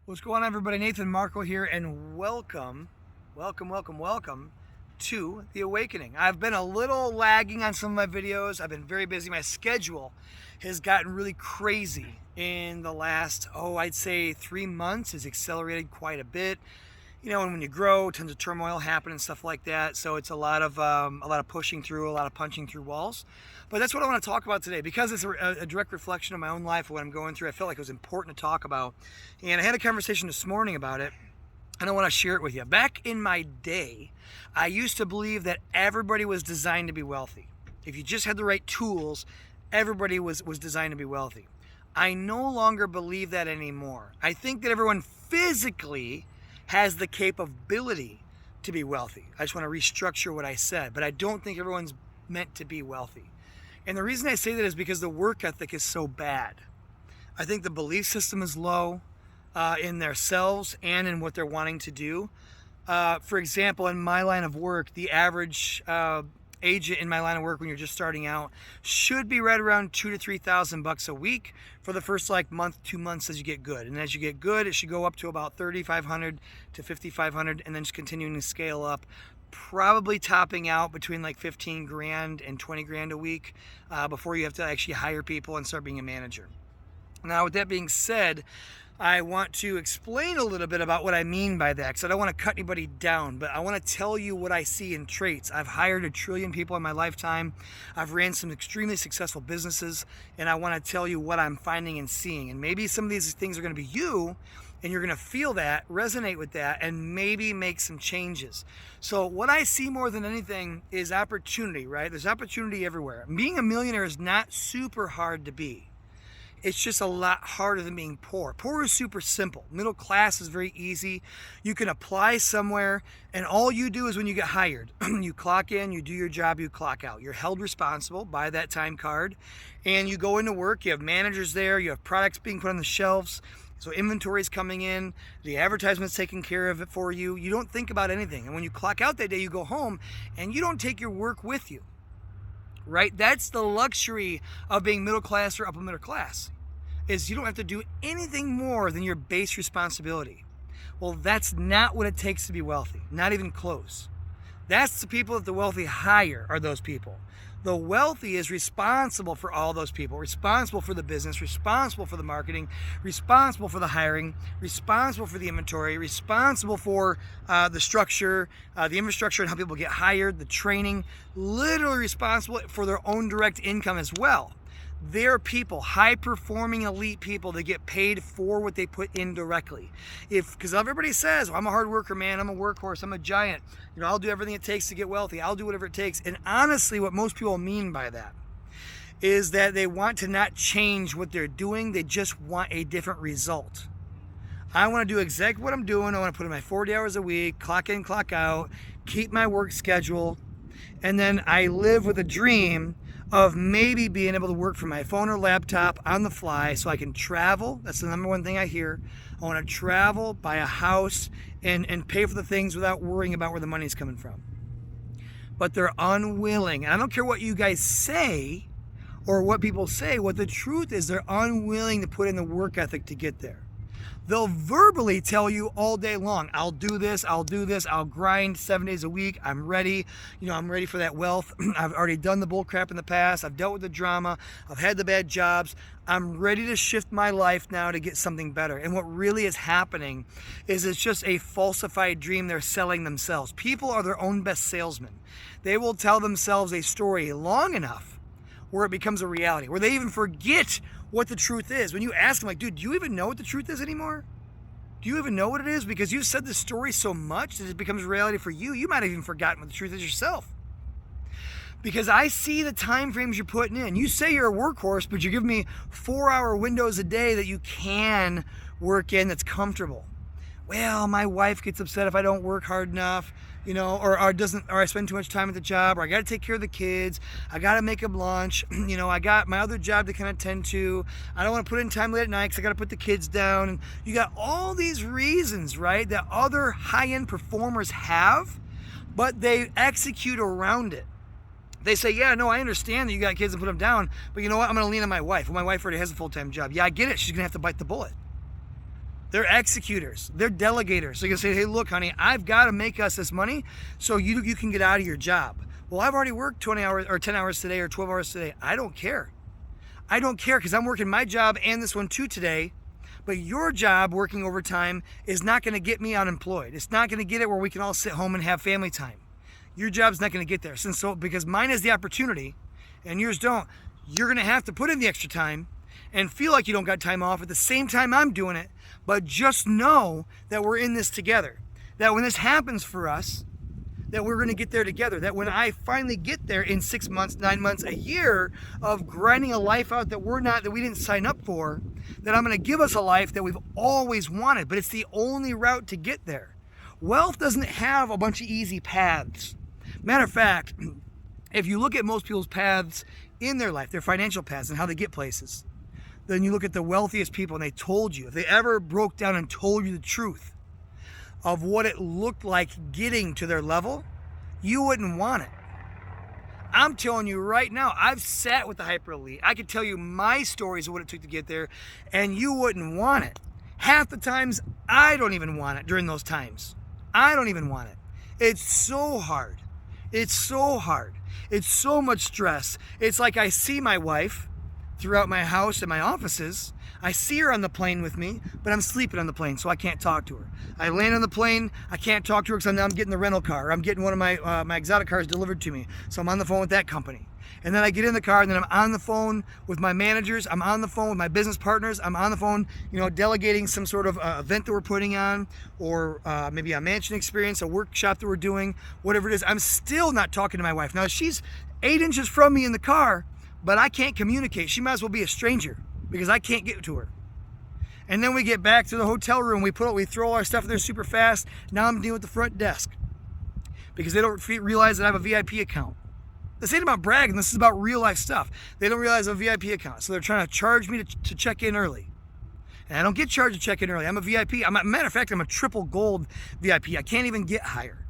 What's going on, everybody? Nathan Marco here, and welcome to The Awakening. I've been a little lagging on some of my videos. I've been very busy. My schedule has gotten really crazy in the last, I'd say 3 months. Has accelerated quite a bit. You know, and when you grow, tons of turmoil happen and stuff like that. So it's a lot of pushing through, a lot of punching through walls. But that's what I want to talk about today because it's a direct reflection of my own life, what I'm going through. I felt like it was important to talk about, and I had a conversation this morning about it, and I want to share it with you. Back in my day, I used to believe that everybody was designed to be wealthy. If you just had the right tools, everybody was designed to be wealthy. I no longer believe that anymore. I think that everyone physically has the capability to be wealthy. I just want to restructure what I said, but I don't think everyone's meant to be wealthy. And the reason I say that is because the work ethic is so bad. I think the belief system is low in themselves and in what they're wanting to do. For example, in my line of work, the average agent in my line of work when you're just starting out should be right around $2,000 to $3,000 a week for the first month, 2 months as you get good. And as you get good, it should go up to about $3,500 to $5,500, and then just continuing to scale up, probably topping out between like 15 grand and 20 grand a week before you have to actually hire people and start being a manager. Now, with that being said, I want to explain a little bit about what I mean by that, because I don't want to cut anybody down, but I want to tell you what I see in traits. I've hired 1 trillion people in my lifetime. I've ran some extremely successful businesses, and I want to tell you what I'm finding and seeing. And maybe some of these things are going to be you, and you're going to feel that, resonate with that, and maybe make some changes. So what I see more than anything is opportunity, right? There's opportunity everywhere. Being a millionaire is not super hard to be. It's just a lot harder than being poor. Poor is super simple. Middle class is very easy. You can apply somewhere, and all you do is when you get hired, you clock in, you do your job, you clock out. You're held responsible by that time card, and you go into work. You have managers there. You have products being put on the shelves. So inventory is coming in. The advertisement's taking care of it for you. You don't think about anything. And when you clock out that day, you go home, and you don't take your work with you. Right? That's the luxury of being middle class or upper middle class, is you don't have to do anything more than your base responsibility. Well, that's not what it takes to be wealthy, not even close. That's the people that the wealthy hire, are those people. The wealthy is responsible for all those people, responsible for the business, responsible for the marketing, responsible for the hiring, responsible for the inventory, responsible for the structure, the infrastructure and how people get hired, the training, literally responsible for their own direct income as well. They're people, high-performing elite people that get paid for what they put in directly. Because everybody says, well, I'm a hard worker, man. I'm a workhorse. I'm a giant. You know, I'll do everything it takes to get wealthy. I'll do whatever it takes. And honestly, what most people mean by that is that they want to not change what they're doing. They just want a different result. I want to do exactly what I'm doing. I want to put in my 40 hours a week, clock in, clock out, keep my work schedule, and then I live with a dream of maybe being able to work from my phone or laptop on the fly so I can travel. That's the number one thing I hear. I want to travel, buy a house, and pay for the things without worrying about where the money's coming from. But they're unwilling. And I don't care what you guys say or what people say. What the truth is, they're unwilling to put in the work ethic to get there. They'll verbally tell you all day long, I'll do this, I'll grind 7 days a week, I'm ready, I'm ready for that wealth. I've already done the bull crap in the past, I've dealt with the drama, I've had the bad jobs, I'm ready to shift my life now to get something better. And what really is happening is it's just a falsified dream they're selling themselves. People are their own best salesmen. They will tell themselves a story long enough where it becomes a reality, where they even forget what the truth is. When you ask them, like, dude, do you even know what the truth is anymore? Do you even know what it is? Because you've said this story so much that it becomes reality for you. You might have even forgotten what the truth is yourself. Because I see the time frames you're putting in. You say you're a workhorse, but you're giving me 4-hour windows a day that you can work in that's comfortable. Well, my wife gets upset if I don't work hard enough, or I spend too much time at the job, or I got to take care of the kids, I got to make them lunch, I got my other job to kind of tend to, I don't want to put in time late at night because I got to put the kids down. And you got all these reasons, right, that other high-end performers have, but they execute around it. They say, yeah, no, I understand that you got kids and put them down, but you know what, I'm going to lean on my wife. Well, my wife already has a full-time job. Yeah, I get it. She's going to have to bite the bullet. They're executors. They're delegators. So you can say, hey, look, honey, I've got to make us this money so you can get out of your job. Well, I've already worked 20 hours or 10 hours today or 12 hours today. I don't care. I don't care because I'm working my job and this one too today. But your job working overtime is not going to get me unemployed. It's not going to get it where we can all sit home and have family time. Your job's not going to get there. Because mine is the opportunity and yours don't, you're going to have to put in the extra time and feel like you don't got time off at the same time I'm doing it. But just know that we're in this together. That when this happens for us, that we're going to get there together. That when I finally get there in 6 months, 9 months, a year of grinding a life out that we didn't sign up for, that I'm going to give us a life that we've always wanted. But it's the only route to get there. Wealth doesn't have a bunch of easy paths. Matter of fact, if you look at most people's paths in their life, their financial paths and how they get places, then you look at the wealthiest people and they told you, if they ever broke down and told you the truth of what it looked like getting to their level, you wouldn't want it. I'm telling you right now, I've sat with the hyper elite. I could tell you my stories of what it took to get there, and you wouldn't want it. Half the times, I don't even want it during those times. I don't even want it. It's so hard. It's so hard. It's so much stress. It's like I see my wife throughout my house and my offices. I see her on the plane with me, but I'm sleeping on the plane, so I can't talk to her. I land on the plane, I can't talk to her because I'm getting the rental car. I'm getting one of my exotic cars delivered to me, so I'm on the phone with that company. And then I get in the car, and then I'm on the phone with my managers. I'm on the phone with my business partners. I'm on the phone, delegating some sort of event that we're putting on, or maybe a mansion experience, a workshop that we're doing, whatever it is. I'm still not talking to my wife. Now, she's 8 inches from me in the car, but I can't communicate. She might as well be a stranger because I can't get to her. And then we get back to the hotel room. We throw our stuff in there super fast. Now I'm dealing with the front desk because they don't realize that I have a VIP account. This ain't about bragging. This is about real life stuff. They don't realize I have a VIP account, so they're trying to charge me to check in early. And I don't get charged to check in early. I'm a VIP. Matter of fact, I'm a triple gold VIP. I can't even get higher,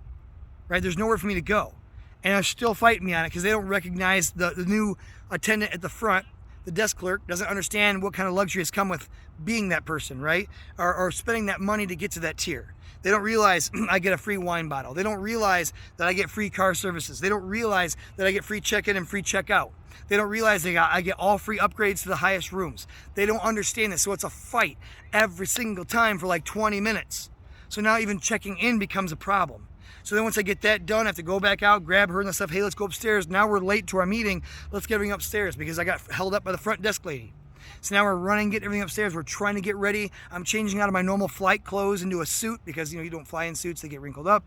right? There's nowhere for me to go. And they're still fighting me on it because they don't recognize the new attendant at the front. The desk clerk doesn't understand what kind of luxury has come with being that person, right? Or spending that money to get to that tier. They don't realize I get a free wine bottle. They don't realize that I get free car services. They don't realize that I get free check-in and free check-out. They don't realize I get all free upgrades to the highest rooms. They don't understand this. So it's a fight every single time for like 20 minutes. So now even checking in becomes a problem. So then once I get that done, I have to go back out, grab her and the stuff. Hey, let's go upstairs. Now we're late to our meeting. Let's get everything upstairs because I got held up by the front desk lady. So now we're running, getting everything upstairs. We're trying to get ready. I'm changing out of my normal flight clothes into a suit because, you don't fly in suits. They get wrinkled up.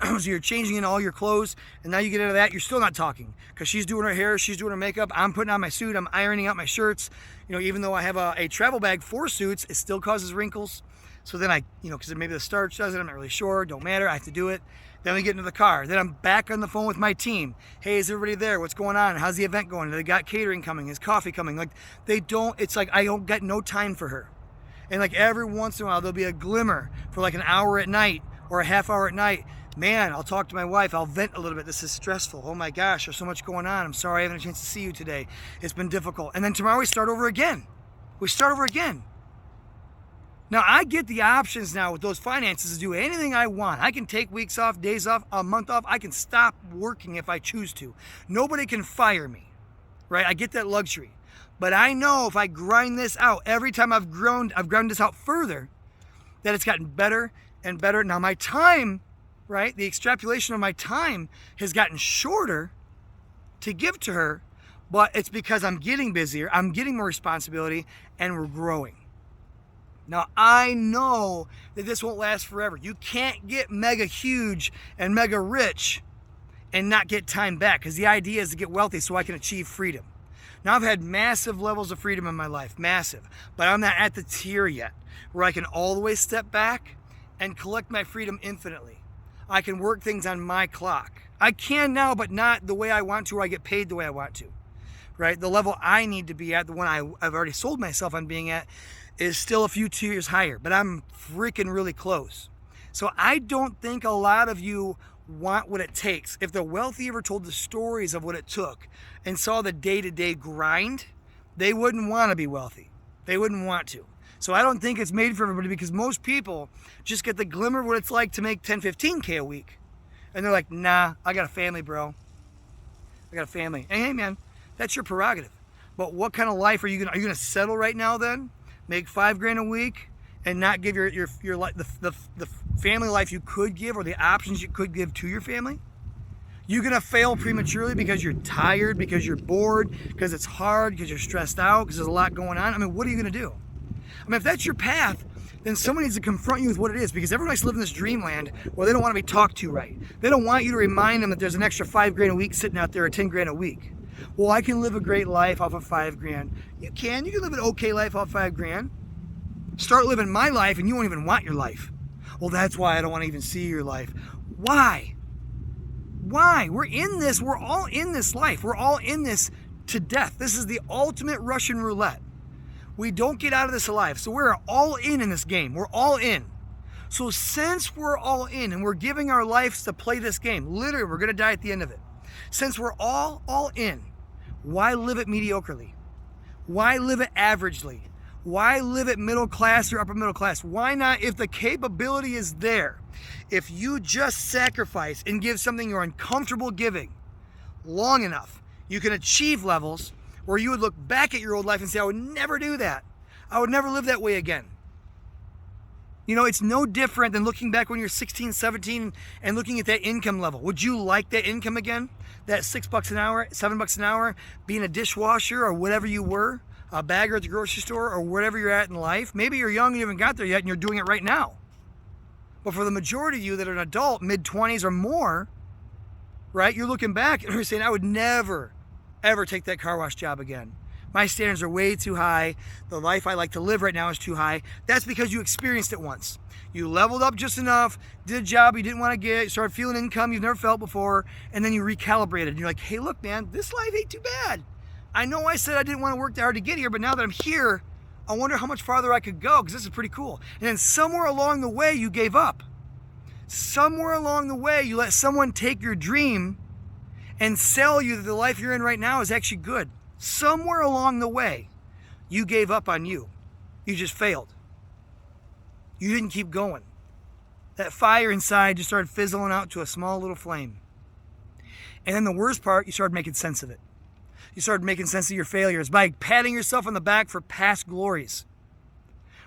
So you're changing in all your clothes, and now you get out of that. You're still not talking because she's doing her hair. She's doing her makeup. I'm putting on my suit. I'm ironing out my shirts. Even though I have a travel bag for suits, it still causes wrinkles. So then because maybe the starch does it, I'm not really sure. Don't matter. I have to do it. Then we get into the car. Then I'm back on the phone with my team. Hey, is everybody there? What's going on? How's the event going? They got catering coming? Is coffee coming? It's like I don't get no time for her. And like every once in a while, there'll be a glimmer for like an hour at night or a half hour at night. Man, I'll talk to my wife. I'll vent a little bit. This is stressful. Oh my gosh, there's so much going on. I'm sorry I haven't had a chance to see you today. It's been difficult. And then tomorrow we start over again. Now, I get the options now with those finances to do anything I want. I can take weeks off, days off, a month off. I can stop working if I choose to. Nobody can fire me, right? I get that luxury. But I know if I grind this out, every time I've ground this out further, that it's gotten better and better. Now, my time, right, the extrapolation of my time has gotten shorter to give to her, but it's because I'm getting busier, I'm getting more responsibility, and we're growing. Now, I know that this won't last forever. You can't get mega huge and mega rich and not get time back because the idea is to get wealthy so I can achieve freedom. Now, I've had massive levels of freedom in my life, massive, but I'm not at the tier yet where I can all the way step back and collect my freedom infinitely. I can work things on my clock. I can now, but not the way I want to or I get paid the way I want to, right? The level I need to be at, the one I've already sold myself on being at, is still a few tiers higher, but I'm freaking really close. So I don't think a lot of you want what it takes. If the wealthy ever told the stories of what it took and saw the day-to-day grind, they wouldn't want to be wealthy. They wouldn't want to. So I don't think it's made for everybody, because most people just get the glimmer of what it's like to make 10, 15K a week. And they're like, nah, I got a family, bro. I got a family. And hey, man, that's your prerogative. But what kind of life are you gonna settle right now then? Make $5,000 a week and not give your life, the family life you could give, or the options you could give to your family? You gonna fail prematurely because you're tired, because you're bored, because it's hard, because you're stressed out, because there's a lot going on? I mean, what are you gonna do? I mean, if that's your path, then someone needs to confront you with what it is, because everybody likes to live in this dreamland where they don't want to be talked to right. They don't want you to remind them that there's an extra $5,000 a week sitting out there, or $10,000 a week. Well, I can live a great life off of $5,000. You can live an okay life off $5,000. Start living my life and you won't even want your life. Well, that's why I don't want to even see your life. Why? Why? We're in this. We're all in this life. We're all in this to death. This is the ultimate Russian roulette. We don't get out of this alive. So we're all in this game. We're all in. So since we're all in and we're giving our lives to play this game, literally we're going to die at the end of it. Since we're all in, why live it mediocrely? Why live it averagely? Why live it middle class or upper middle class? Why not, if the capability is there, if you just sacrifice and give something you're uncomfortable giving long enough, you can achieve levels where you would look back at your old life and say, I would never do that. I would never live that way again. You know, it's no different than looking back when you're 16, 17 and looking at that income level. Would you like that income again? That $6 an hour, $7 an hour, being a dishwasher or whatever you were, a bagger at the grocery store or wherever you're at in life? Maybe you're young and you haven't got there yet and you're doing it right now. But for the majority of you that are an adult, mid-20s or more, right, you're looking back and you're saying, I would never, ever take that car wash job again. My standards are way too high. The life I like to live right now is too high. That's because you experienced it once. You leveled up just enough, did a job you didn't want to get, started feeling income you've never felt before, and then you recalibrated. And you're like, hey, look, man, this life ain't too bad. I know I said I didn't want to work that hard to get here, but now that I'm here, I wonder how much farther I could go, because this is pretty cool. And then somewhere along the way, you gave up. Somewhere along the way, you let someone take your dream and sell you that the life you're in right now is actually good. Somewhere along the way, you gave up on you. You just failed. You didn't keep going. That fire inside just started fizzling out to a small little flame. And then the worst part, you started making sense of it. You started making sense of your failures by patting yourself on the back for past glories.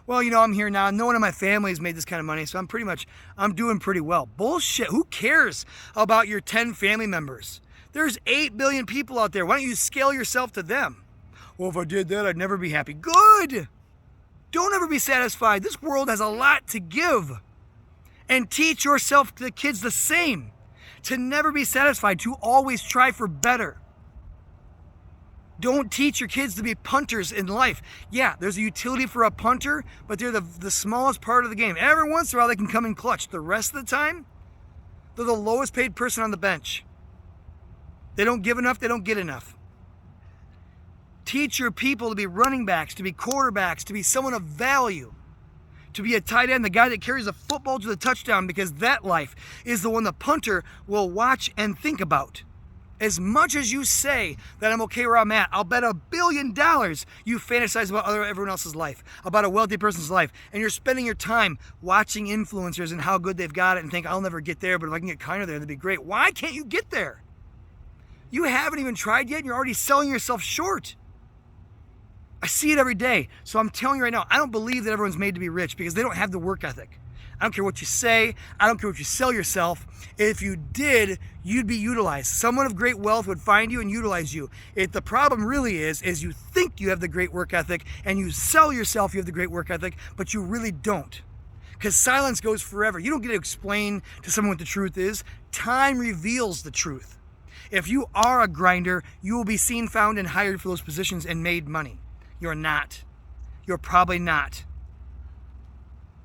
Well, you know, I'm here now. No one in my family has made this kind of money, so I'm doing pretty well. Bullshit. Who cares about your 10 family members? There's 8 billion people out there. Why don't you scale yourself to them? Well, if I did that, I'd never be happy. Good. Don't ever be satisfied. This world has a lot to give. And teach yourself, the kids, the same. To never be satisfied, to always try for better. Don't teach your kids to be punters in life. Yeah, there's a utility for a punter, but they're the smallest part of the game. Every once in a while, they can come in clutch. The rest of the time, they're the lowest paid person on the bench. They don't give enough, they don't get enough. Teach your people to be running backs, to be quarterbacks, to be someone of value, to be a tight end, the guy that carries a football to the touchdown, because that life is the one the punter will watch and think about. As much as you say that I'm okay where I'm at, I'll bet $1 billion you fantasize about everyone else's life, about a wealthy person's life, and you're spending your time watching influencers and how good they've got it and think, I'll never get there, but if I can get kinder there, that'd be great. Why can't you get there? You haven't even tried yet, and you're already selling yourself short. I see it every day. So I'm telling you right now, I don't believe that everyone's made to be rich, because they don't have the work ethic. I don't care what you say. I don't care what you sell yourself. If you did, you'd be utilized. Someone of great wealth would find you and utilize you. The problem really is you think you have the great work ethic and you sell yourself you have the great work ethic, but you really don't. Because silence goes forever. You don't get to explain to someone what the truth is. Time reveals the truth. If you are a grinder, you will be seen, found, and hired for those positions and made money. You're not. You're probably not.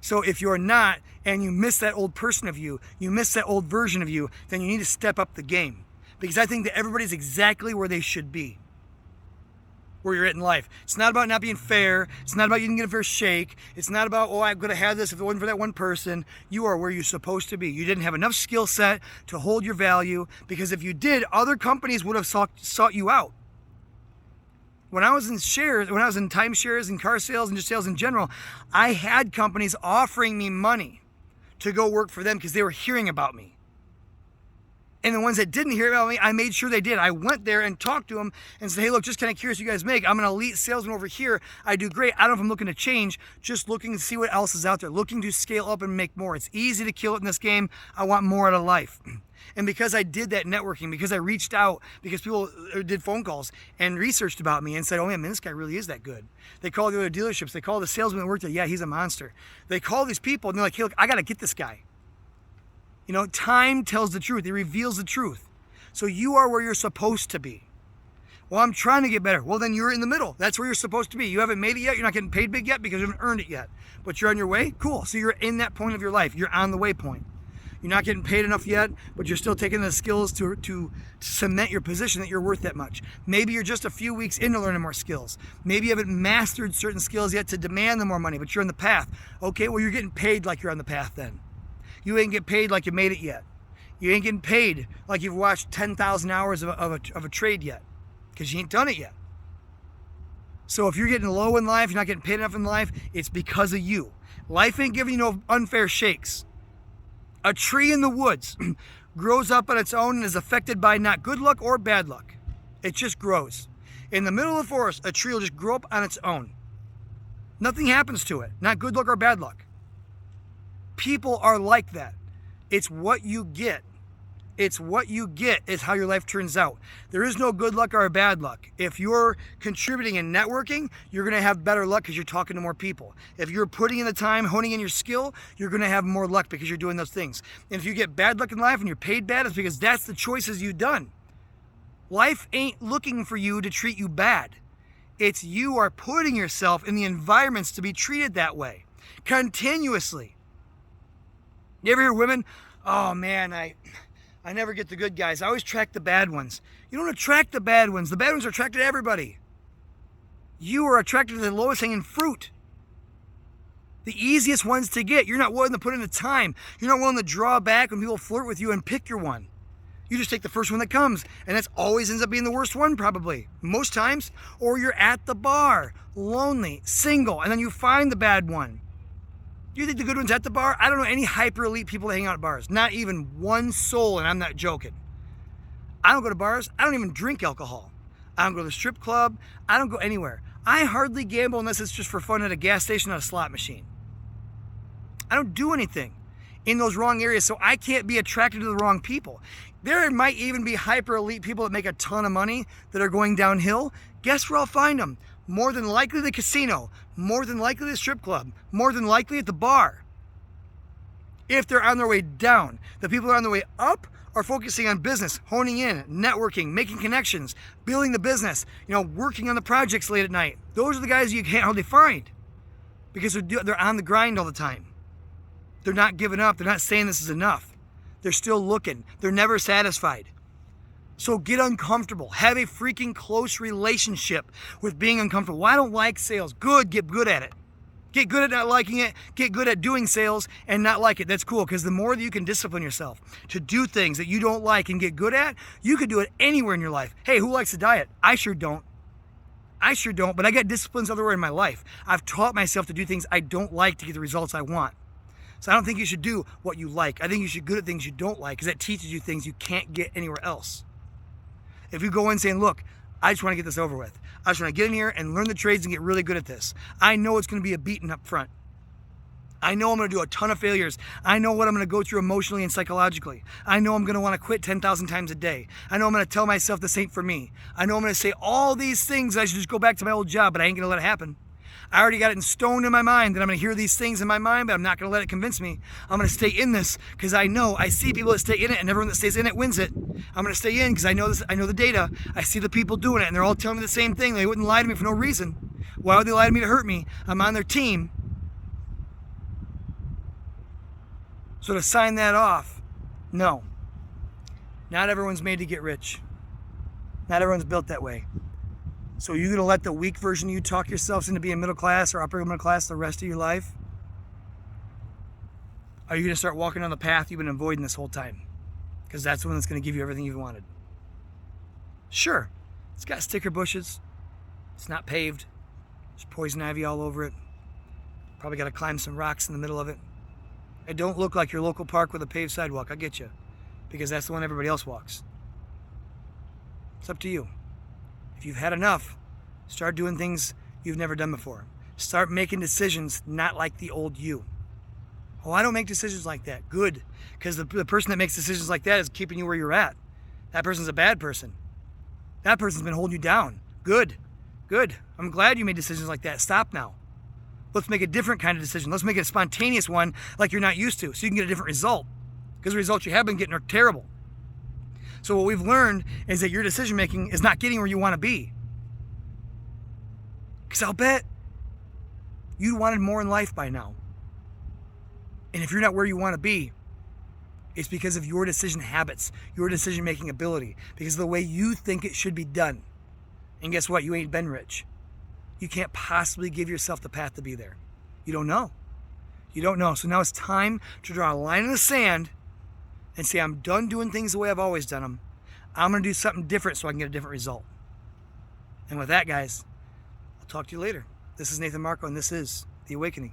So if you're not, and you miss that old person of you, you miss that old version of you, then you need to step up the game. Because I think that everybody's exactly where they should be, where you're at in life. It's not about not being fair. It's not about you didn't get a fair shake. It's not about, oh, I'm going to have this if it wasn't for that one person. You are where you're supposed to be. You didn't have enough skill set to hold your value, because if you did, other companies would have sought you out. When I was in shares, when I was in timeshares and car sales and just sales in general, I had companies offering me money to go work for them because they were hearing about me. And the ones that didn't hear about me, I made sure they did. I went there and talked to them and said, hey, look, just kind of curious what you guys make. I'm an elite salesman over here. I do great. I don't know if I'm looking to change, just looking to see what else is out there, looking to scale up and make more. It's easy to kill it in this game. I want more out of life. And because I did that networking, because I reached out, because people did phone calls and researched about me and said, oh man, this guy really is that good. They call the other dealerships. They call the salesman that worked there. Yeah, he's a monster. They call these people and they're like, hey, look, I got to get this guy. You know, time tells the truth. It reveals the truth. So you are where you're supposed to be. Well, I'm trying to get better. Well, then you're in the middle. That's where you're supposed to be. You haven't made it yet. You're not getting paid big yet because you haven't earned it yet. But you're on your way? Cool. So you're in that point of your life. You're on the waypoint. You're not getting paid enough yet, but you're still taking the skills to cement your position that you're worth that much. Maybe you're just a few weeks into learning more skills. Maybe you haven't mastered certain skills yet to demand the more money, but you're on the path. Okay, well, you're getting paid like you're on the path then. You ain't getting paid like you made it yet. You ain't getting paid like you've watched 10,000 hours of a trade yet because you ain't done it yet. So if you're getting low in life, you're not getting paid enough in life, it's because of you. Life ain't giving you no unfair shakes. A tree in the woods grows up on its own and is affected by not good luck or bad luck. It just grows. In the middle of the forest, a tree will just grow up on its own. Nothing happens to it, not good luck or bad luck. People are like that. It's what you get. It's what you get is how your life turns out. There is no good luck or bad luck. If you're contributing and networking, you're going to have better luck because you're talking to more people. If you're putting in the time, honing in your skill, you're going to have more luck because you're doing those things. And if you get bad luck in life and you're paid bad, it's because that's the choices you've done. Life ain't looking for you to treat you bad. It's you are putting yourself in the environments to be treated that way continuously. You ever hear women, oh man, I never get the good guys. I always track the bad ones. You don't attract the bad ones. The bad ones are attracted to everybody. You are attracted to the lowest hanging fruit. The easiest ones to get. You're not willing to put in the time. You're not willing to draw back when people flirt with you and pick your one. You just take the first one that comes, and that's always ends up being the worst one probably, most times. Or you're at the bar, lonely, single, and then you find the bad one. You think the good one's at the bar? I don't know any hyper elite people that hang out at bars. Not even one soul, and I'm not joking. I don't go to bars. I don't even drink alcohol. I don't go to the strip club. I don't go anywhere. I hardly gamble unless it's just for fun at a gas station or a slot machine. I don't do anything in those wrong areas, so I can't be attracted to the wrong people. There might even be hyper elite people that make a ton of money that are going downhill. Guess where I'll find them? More than likely the casino, more than likely the strip club, more than likely at the bar. If they're on their way down, the people that are on their way up are focusing on business, honing in, networking, making connections, building the business, working on the projects late at night. Those are the guys you can't hardly find because they're on the grind all the time. They're not giving up. They're not saying this is enough. They're still looking. They're never satisfied. So get uncomfortable. Have a freaking close relationship with being uncomfortable. Well, I don't like sales. Good, get good at it. Get good at not liking it. Get good at doing sales and not like it. That's cool because the more that you can discipline yourself to do things that you don't like and get good at, you can do it anywhere in your life. Hey, who likes to diet? I sure don't. But I got disciplines everywhere in my life. I've taught myself to do things I don't like to get the results I want. So I don't think you should do what you like. I think you should be good at things you don't like because that teaches you things you can't get anywhere else. If you go in saying, look, I just want to get this over with. I just want to get in here and learn the trades and get really good at this. I know it's going to be a beating up front. I know I'm going to do a ton of failures. I know what I'm going to go through emotionally and psychologically. I know I'm going to want to quit 10,000 times a day. I know I'm going to tell myself this ain't for me. I know I'm going to say all these things. I should just go back to my old job, but I ain't going to let it happen. I already got it in stone in my mind that I'm going to hear these things in my mind, but I'm not going to let it convince me. I'm going to stay in this because I see people that stay in it, and everyone that stays in it wins it. I'm going to stay in because I know this. I know the data. I see the people doing it, and they're all telling me the same thing. They wouldn't lie to me for no reason. Why would they lie to me to hurt me? I'm on their team. So to sign that off, no. Not everyone's made to get rich. Not everyone's built that way. So you're going to let the weak version of you talk yourselves into being middle class or upper middle class the rest of your life? Are you going to start walking on the path you've been avoiding this whole time? Because that's the one that's going to give you everything you've wanted. Sure, it's got sticker bushes. It's not paved. There's poison ivy all over it. Probably got to climb some rocks in the middle of it. It don't look like your local park with a paved sidewalk. I get you. Because that's the one everybody else walks. It's up to you. If you've had enough, start doing things you've never done before. Start making decisions not like the old you. Oh, I don't make decisions like that. Good. Because the person that makes decisions like that is keeping you where you're at. That person's a bad person. That person's been holding you down. Good. Good. I'm glad you made decisions like that. Stop now. Let's make a different kind of decision. Let's make it a spontaneous one like you're not used to, so you can get a different result. Because the results you have been getting are terrible. So what we've learned is that your decision making is not getting where you want to be. Because I'll bet you wanted more in life by now. And if you're not where you want to be, it's because of your decision habits, your decision making ability, because of the way you think it should be done. And guess what? You ain't been rich. You can't possibly give yourself the path to be there. You don't know. You don't know. So now it's time to draw a line in the sand and say, I'm done doing things the way I've always done them. I'm going to do something different so I can get a different result. And with that, guys, I'll talk to you later. This is Nathan Marco, and this is The Awakening.